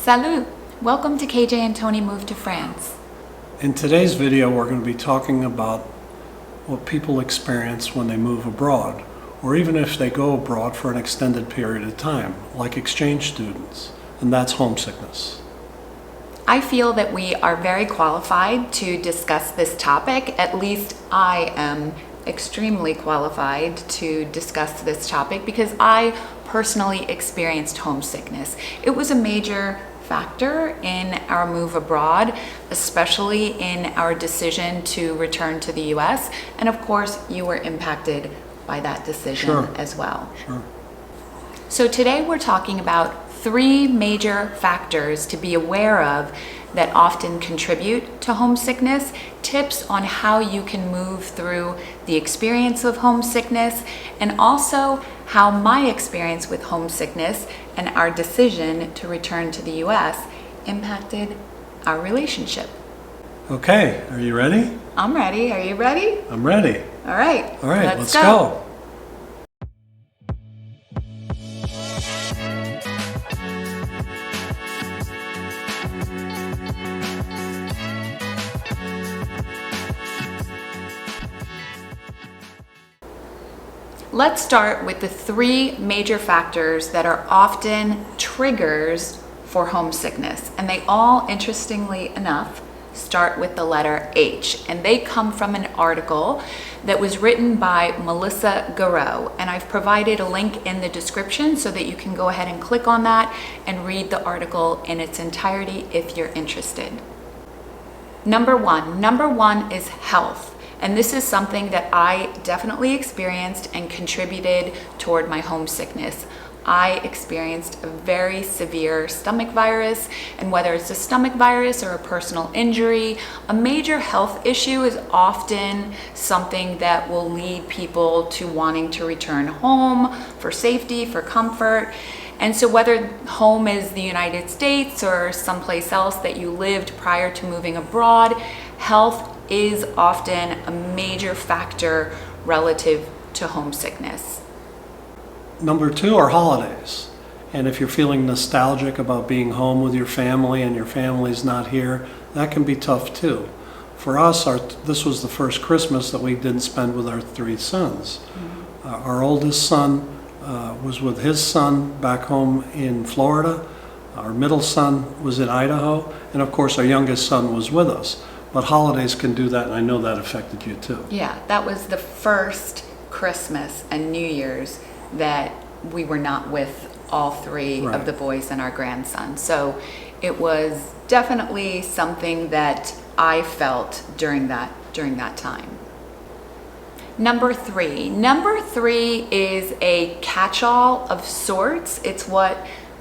Salut! Welcome to KJ and Tony Move to France. In today's video, we're going to be talking about what people experience when they move abroad, or even if they go abroad for an extended period of time, like exchange students, and that's homesickness. I feel that we are very qualified to discuss this topic. At least I am extremely qualified to discuss this topic because I personally experienced homesickness. It was a major factor in our move abroad, especially in our decision to return to the US. And of course, you were impacted by that decision as well. Sure. So today we're talking about 3 major factors to be aware of that often contribute to homesickness, tips on how you can move through the experience of homesickness, and also how my experience with homesickness and our decision to return to the US impacted our relationship. Okay, are you ready? I'm ready. Are you ready? I'm ready. All right. All right, let's go. Let's start with the 3 major factors that are often triggers for homesickness. And they all, interestingly enough, start with the letter H. And they come from an article that was written by Melissa Giroux. And I've provided a link in the description so that you can go ahead and click on that and read the article in its entirety if you're interested. Number one is health. And this is something that I definitely experienced and contributed toward my homesickness. I experienced a very severe stomach virus, and whether it's a stomach virus or a personal injury, a major health issue is often something that will lead people to wanting to return home for safety, for comfort. And so whether home is the United States or someplace else that you lived prior to moving abroad, health is often a major factor relative to homesickness. Number 2 are holidays. And if you're feeling nostalgic about being home with your family and your family's not here, that can be tough too. For us, this was the first Christmas that we didn't spend with our 3 sons. Mm-hmm. Our oldest son was with his son back home in Florida. Our middle son was in Idaho. And of course, our youngest son was with us. But holidays can do that, and I know that affected you too. Yeah, that was the first Christmas and New Year's that we were not with all 3 of the boys and our grandson. So it was definitely something that I felt during that time. Number 3 is a catch-all of sorts. It's what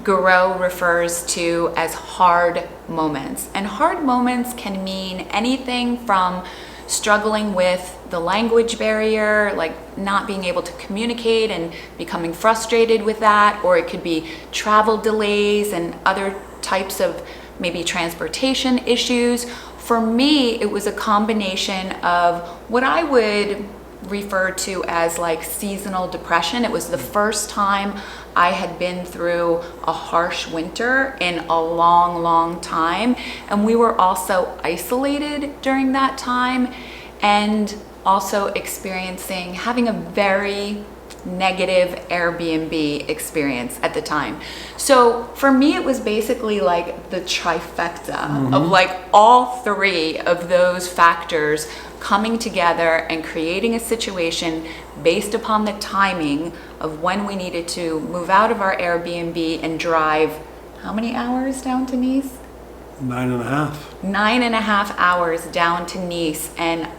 Giroux refers to as hard moments. And hard moments can mean anything from struggling with the language barrier, like not being able to communicate and becoming frustrated with that, or it could be travel delays and other types of maybe transportation issues. For me, it was a combination of what I would refer to as like seasonal depression. It was the first time I had been through a harsh winter in a long time, and we were also isolated during that time and also having a very negative Airbnb experience at the time. So for me, it was basically like the trifecta of like all 3 of those factors coming together and creating a situation based upon the timing of when we needed to move out of our Airbnb and drive how many hours down to Nice? 9.5. 9.5 hours down to Nice, and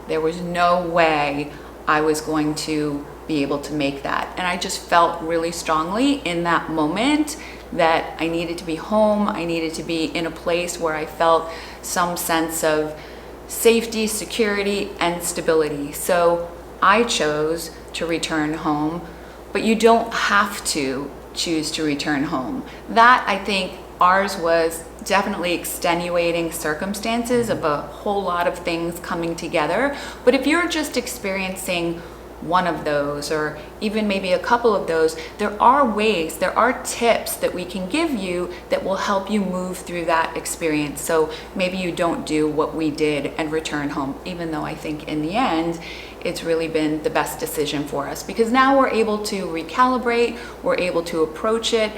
there was no way I was going to be able to make that. And I just felt really strongly in that moment that I needed to be home. I needed to be in a place where I felt some sense of safety, security, and stability. So I chose to return home, but you don't have to choose to return home. That, I think, ours was definitely extenuating circumstances of a whole lot of things coming together. But if you're just experiencing one of those or even maybe a couple of those, there are ways, there are tips that we can give you that will help you move through that experience. So maybe you don't do what we did and return home, even though I think in the end, it's really been the best decision for us, because now we're able to recalibrate, we're able to approach it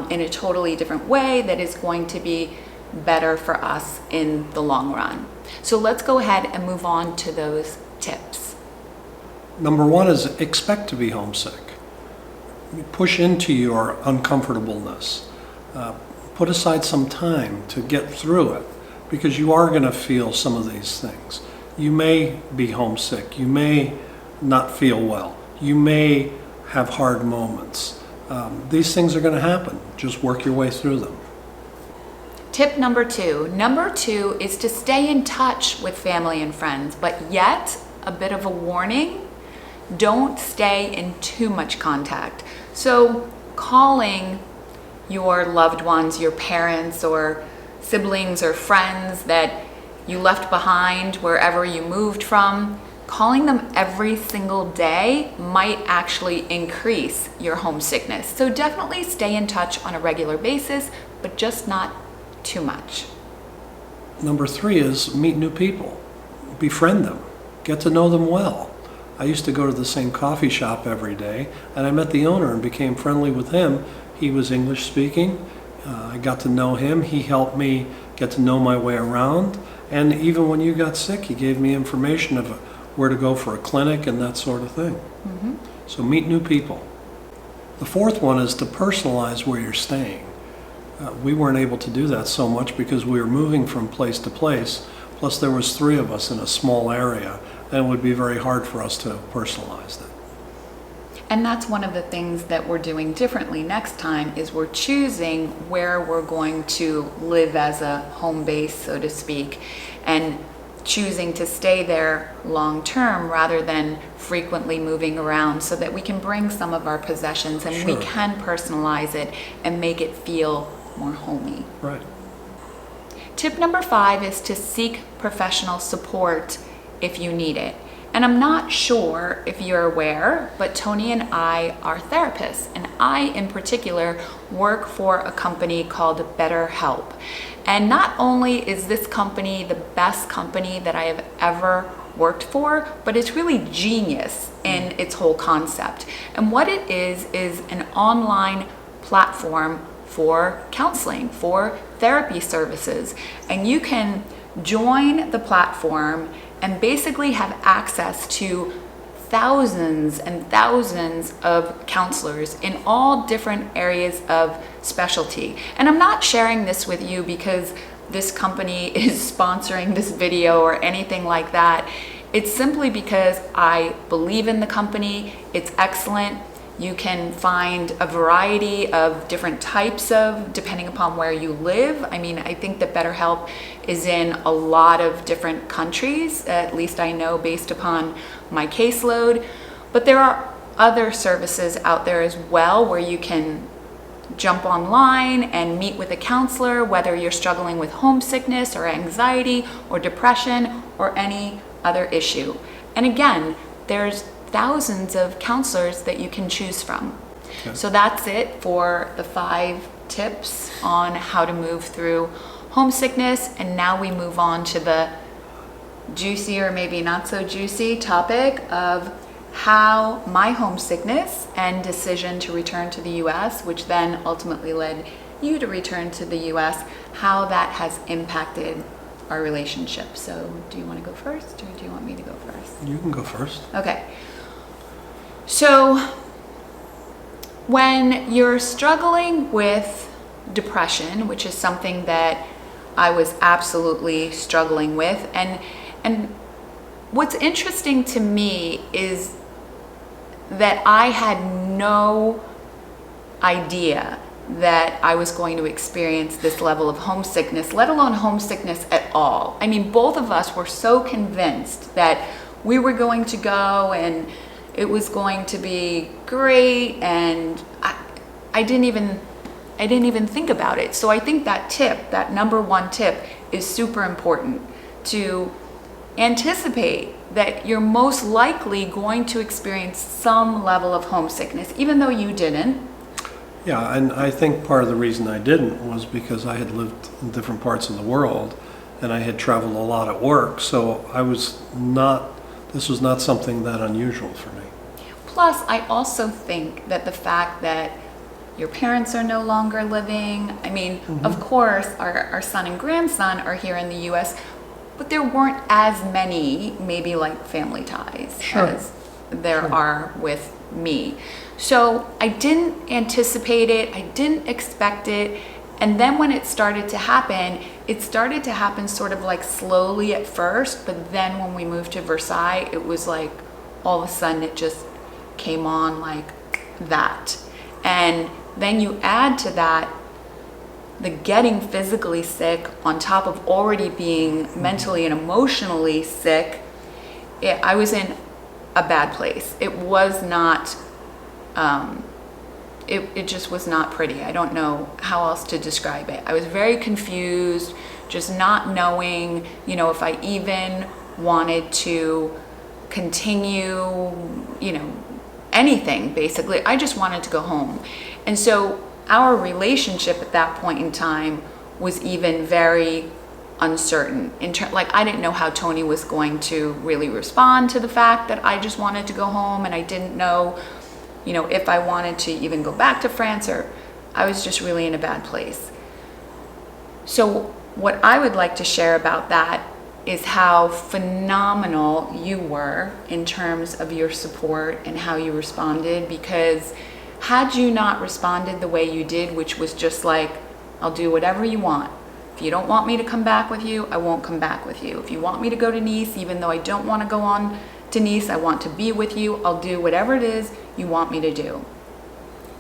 in a totally different way that is going to be better for us in the long run. So let's go ahead and move on to those tips. Number one is expect to be homesick. Push into your uncomfortableness. Put aside some time to get through it, because you are going to feel some of these things. You may be homesick. You may not feel well. You may have hard moments. These things are going to happen. Just work your way through them. Tip number two. Number two is to stay in touch with family and friends, but yet a bit of a warning, don't stay in too much contact. So calling your loved ones, your parents or siblings or friends that you left behind wherever you moved from, calling them every single day might actually increase your homesickness. So definitely stay in touch on a regular basis, but just not too much. Number three is meet new people. Befriend them. Get to know them well. I used to go to the same coffee shop every day, and I met the owner and became friendly with him. He was English speaking. I got to know him. He helped me get to know my way around. And even when you got sick, he gave me information of where to go for a clinic and that sort of thing. Mm-hmm. So meet new people. The fourth one is to personalize where you're staying. We weren't able to do that so much because we were moving from place to place. Plus there was 3 of us in a small area, and it would be very hard for us to personalize that. And that's one of the things that we're doing differently next time, is we're choosing where we're going to live as a home base, so to speak, and choosing to stay there long term rather than frequently moving around, so that we can bring some of our possessions and we can personalize it and make it feel more homey. Right. Tip number 5 is to seek professional support if you need it. And I'm not sure if you're aware, but Tony and I are therapists, and I in particular work for a company called BetterHelp. And not only is this company the best company that I have ever worked for, but it's really genius in its whole concept. And what it is an online platform for counseling, for therapy services. And you can join the platform and basically have access to thousands and thousands of counselors in all different areas of specialty. And I'm not sharing this with you because this company is sponsoring this video or anything like that. It's simply because I believe in the company. It's excellent. You can find a variety of different types of, depending upon where you live. I mean, I think that BetterHelp is in a lot of different countries, at least I know based upon my caseload. But there are other services out there as well where you can jump online and meet with a counselor, whether you're struggling with homesickness or anxiety or depression or any other issue. And again, there's thousands of counselors that you can choose from. Okay. So that's it for the 5 tips on how to move through homesickness. And now we move on to the juicy or maybe not so juicy topic of how my homesickness and decision to return to the US, which then ultimately led you to return to the US, how that has impacted our relationship. So do you want to go first, or do you want me to go first? You can go first. Okay. So when you're struggling with depression, which is something that I was absolutely struggling with, and what's interesting to me is that I had no idea that I was going to experience this level of homesickness, let alone homesickness at all. I mean, both of us were so convinced that we were going to go and it was going to be great, and I didn't even think about it. So I think that tip, that number 1 tip, is super important, to anticipate that you're most likely going to experience some level of homesickness, even though you didn't. Yeah, and I think part of the reason I didn't was because I had lived in different parts of the world and I had traveled a lot at work, so this was not something that unusual for me. Plus, I also think that the fact that your parents are no longer living, I mean, of course, our son and grandson are here in the US, but there weren't as many, maybe like family ties as there are with me. So I didn't anticipate it, I didn't expect it. And then when it started to happen sort of like slowly at first, but then when we moved to Versailles, it was like all of a sudden it just came on like that. And then you add to that the getting physically sick on top of already being mentally and emotionally sick. I was in a bad place. It was not, it just was not pretty. I don't know how else to describe it. I was very confused, just not knowing, if I even wanted to continue, anything basically. I just wanted to go home. And so our relationship at that point in time was even very uncertain. I didn't know how Tony was going to really respond to the fact that I just wanted to go home, and I didn't know, if I wanted to even go back to France, or I was just really in a bad place. So what I would like to share about that is how phenomenal you were in terms of your support and how you responded, because had you not responded the way you did, which was just like, I'll do whatever you want. If you don't want me to come back with you, I won't come back with you. If you want me to go to Nice, even though I don't want to go on to Nice, I want to be with you, I'll do whatever it is you want me to do.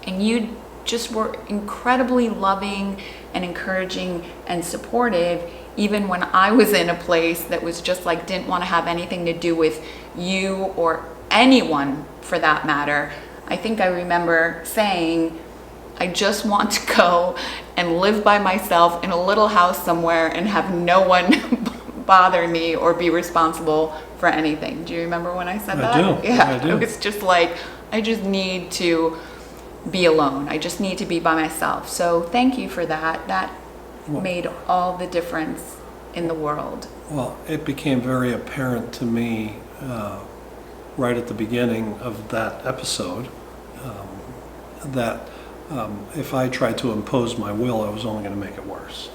And you just were incredibly loving and encouraging and supportive, even when I was in a place that was just like, didn't want to have anything to do with you or anyone for that matter. I think I remember saying, I just want to go and live by myself in a little house somewhere and have no one bother me or be responsible for anything. Do you remember when I said that? I do. Yeah, I do. It was just like, I just need to be alone. I just need to be by myself. So thank you for that. That made all the difference in the world. Well, it became very apparent to me right at the beginning of that episode that if I tried to impose my will, I was only going to make it worse.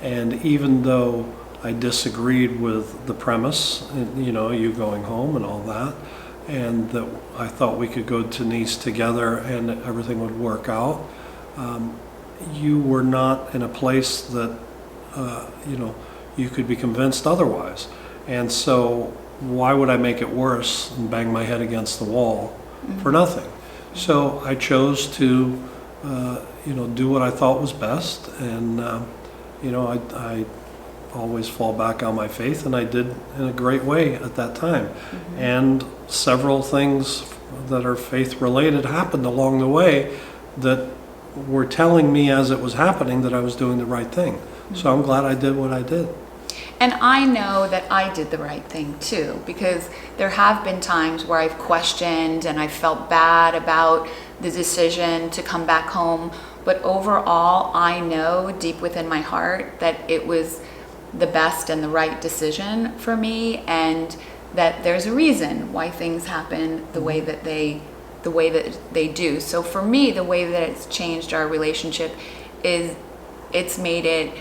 And even though I disagreed with the premise, you going home and all that, and that I thought we could go to Nice together and everything would work out, you were not in a place that, you could be convinced otherwise. And so why would I make it worse and bang my head against the wall for nothing? So I chose to, do what I thought was best. And, I always fall back on my faith, and I did in a great way at that time. And several things that are faith related happened along the way that were telling me as it was happening that I was doing the right thing. So I'm glad I did what I did. And I know that I did the right thing too, because there have been times where I've questioned and I felt bad about the decision to come back home. But overall, I know deep within my heart that it was the best and the right decision for me, and that there's a reason why things happen the way that they do. So for me, the way that it's changed our relationship is it's made it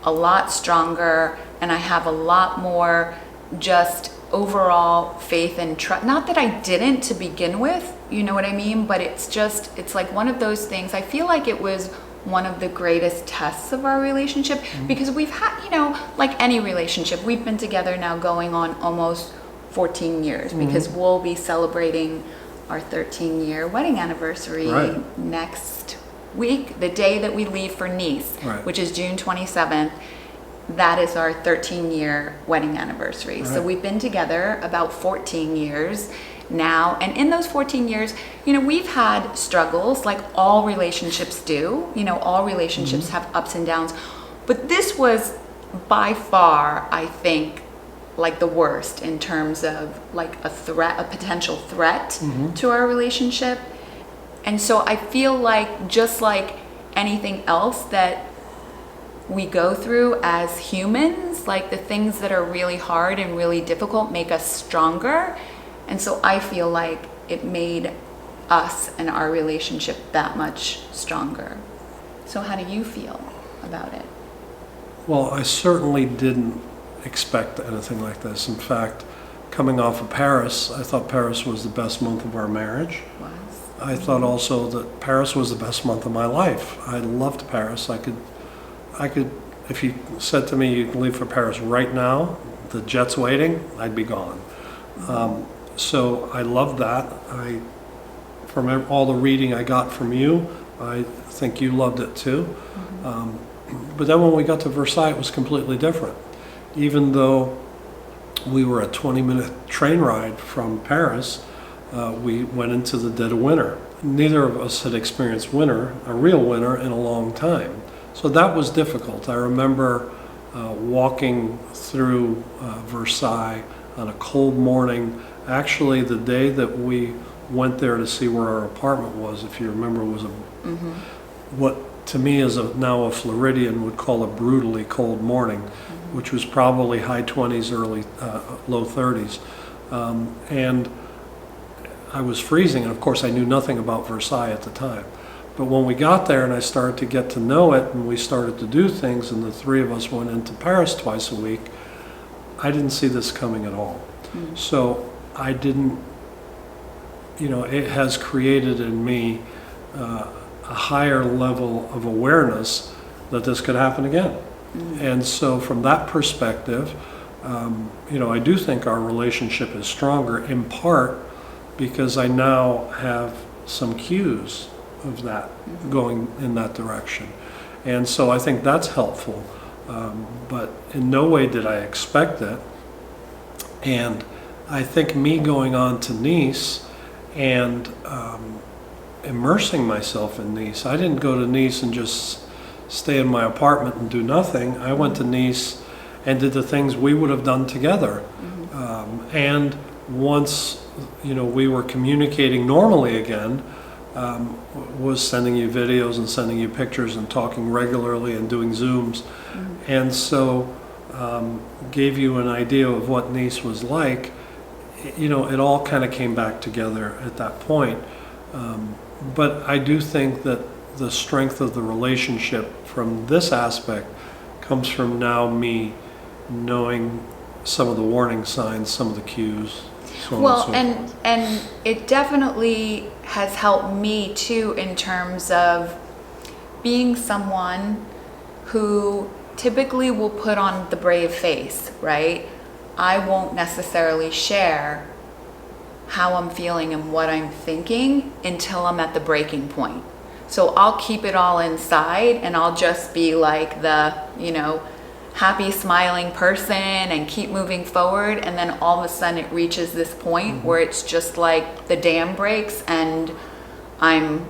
a lot stronger, and I have a lot more just overall faith and trust. Not that I didn't to begin with, you know what I mean? But it's like one of those things. I feel like it was one of the greatest tests of our relationship, because we've had, like any relationship, we've been together now going on almost 14 years, because we'll be celebrating our 13-year wedding anniversary next week, the day that we leave for Nice, which is June 27th. That is our 13-year wedding anniversary. So we've been together about 14 years now. And in those 14 years, we've had struggles like all relationships do. All relationships have ups and downs. But this was by far, I think, like the worst in terms of like a potential threat to our relationship. And so I feel like just like anything else that we go through as humans, like the things that are really hard and really difficult make us stronger. And so I feel like it made us and our relationship that much stronger. So how do you feel about it? Well, I certainly didn't expect anything like this. In fact, coming off of Paris, I thought Paris was the best month of our marriage. Was. I thought also that Paris was the best month of my life. I loved Paris. I could, if you said to me you can leave for Paris right now, the jet's waiting, I'd be gone. So I loved that. From all the reading I got from you, I think you loved it too. But then when we got to Versailles, it was completely different. Even though we were a 20-minute train ride from Paris, we went into the dead of winter. Neither of us had experienced winter, a real winter, in a long time. So that was difficult. I remember walking through Versailles on a cold morning. Actually, the day that we went there to see where our apartment was, if you remember, was what to me is now a Floridian would call a brutally cold morning, which was probably high 20s, low 30s. And I was freezing, and of course I knew nothing about Versailles at the time. But when we got there and I started to get to know it and we started to do things and the three of us went into Paris twice a week, I didn't see this coming at all. So I didn't, it has created in me a higher level of awareness that this could happen again. And so from that perspective, I do think our relationship is stronger, in part because I now have some cues of that going in that direction. And so I think that's helpful. But in no way did I expect it. And I think me going on to Nice and immersing myself in Nice, I didn't go to Nice and just stay in my apartment and do nothing. I went to Nice and did the things we would have done together. And once we were communicating normally again, was sending you videos and sending you pictures and talking regularly and doing Zooms. And so gave you an idea of what Nice was like. It all kind of came back together at that point. But I do think that the strength of the relationship from this aspect comes from now me knowing some of the warning signs, some of the cues. Well, and it definitely has helped me too in terms of being someone who typically will put on the brave face, right? I won't necessarily share how I'm feeling and what I'm thinking until I'm at the breaking point. So I'll keep it all inside and I'll just be like the, happy smiling person and keep moving forward, and then all of a sudden it reaches this point where it's just like the dam breaks and I'm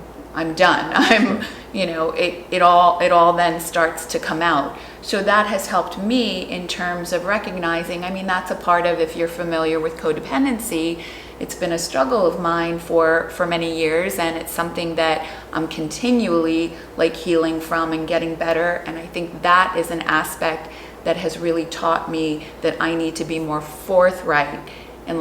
done. It all then starts to come out. So that has helped me in terms of recognizing, that's a part of, if you're familiar with codependency, it's been a struggle of mine for many years, and it's something that I'm continually healing from and getting better. And I think that is an aspect that has really taught me that I need to be more forthright in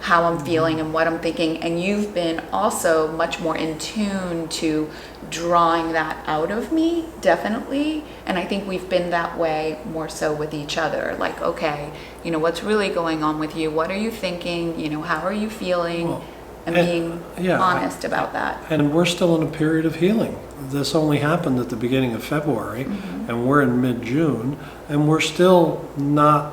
how I'm feeling and what I'm thinking. And you've been also much more in tune to drawing that out of me, definitely. And I think we've been that way more so with each other. Okay, what's really going on with you? What are you thinking? How are you feeling? Well, and being honest about that. And we're still in a period of healing. This only happened at the beginning of February, and we're in mid-June, and we're still not,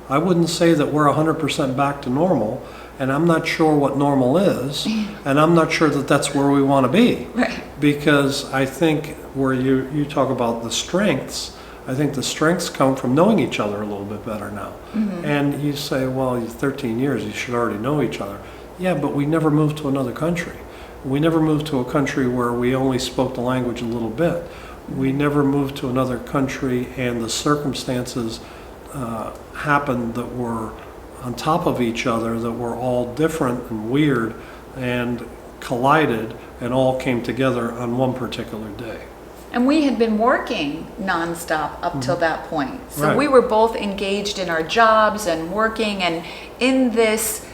I wouldn't say that we're 100% back to normal, and I'm not sure what normal is, and I'm not sure that that's where we want to be. Right. Because I think where you talk about the strengths, I think the strengths come from knowing each other a little bit better now. And you say, well, 13 years, you should already know each other. Yeah, but we never moved to another country. We never moved to a country where we only spoke the language a little bit. We never moved to another country and the circumstances happened that were on top of each other, that were all different and weird and collided and all came together on one particular day. And we had been working nonstop up till that point. So Right. we were both engaged in our jobs and working and in this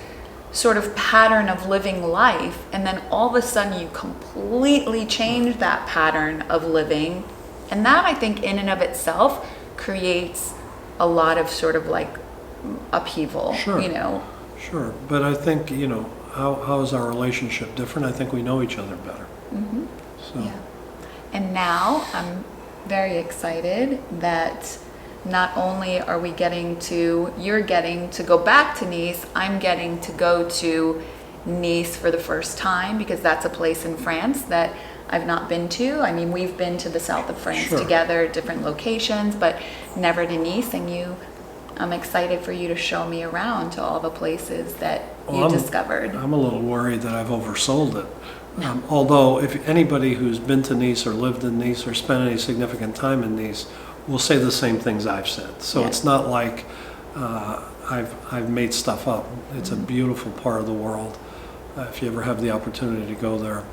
sort of pattern of living life. And then all of a sudden you completely change that pattern of living. And that, I think, in and of itself creates a lot of sort of like upheaval, Sure. you know. Sure, but I think, how is our relationship different? I think we know each other better. Mm-hmm. So, Yeah. And now I'm very excited that not only are we you're getting to go back to Nice, I'm getting to go to Nice for the first time, because that's a place in France that I've not been to. I mean, we've been to the south of France Sure. together, different locations, but never to Nice. And I'm excited for you to show me around to all the places that you discovered. I'm a little worried that I've oversold it. Although, if anybody who's been to Nice or lived in Nice or spent any significant time in Nice will say the same things I've said. So Yeah. it's not like I've made stuff up. It's a beautiful part of the world. If you ever have the opportunity to go there,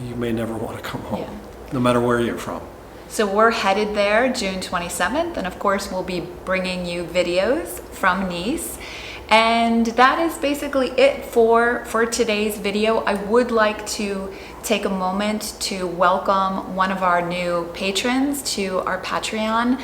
you may never want to come home, Yeah. no matter where you're from. So we're headed there June 27th, and of course we'll be bringing you videos from Nice. And that is basically it for today's video. I would like to take a moment to welcome one of our new patrons to our Patreon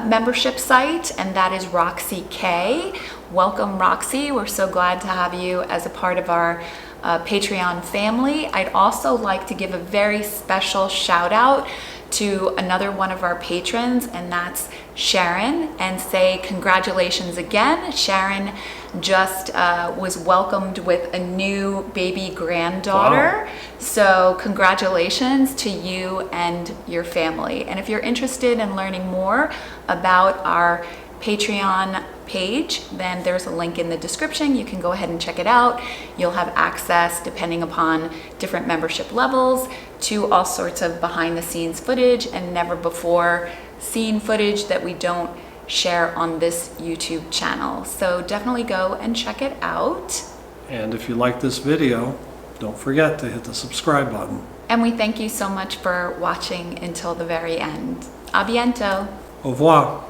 membership site, and that is Roxy K. Welcome, Roxy. We're so glad to have you as a part of our Patreon family. I'd also like to give a very special shout out to another one of our patrons, and that's Sharon, and say congratulations again. Sharon just was welcomed with a new baby granddaughter. Wow. So congratulations to you and your family. And if you're interested in learning more about our Patreon page, then there's a link in the description. You can go ahead and check it out. You'll have access, depending upon different membership levels, to all sorts of behind the scenes footage and never before seen footage that we don't share on this YouTube channel. So definitely go and check it out. And if you like this video, don't forget to hit the subscribe button. And we thank you so much for watching until the very end. A biento. Au revoir.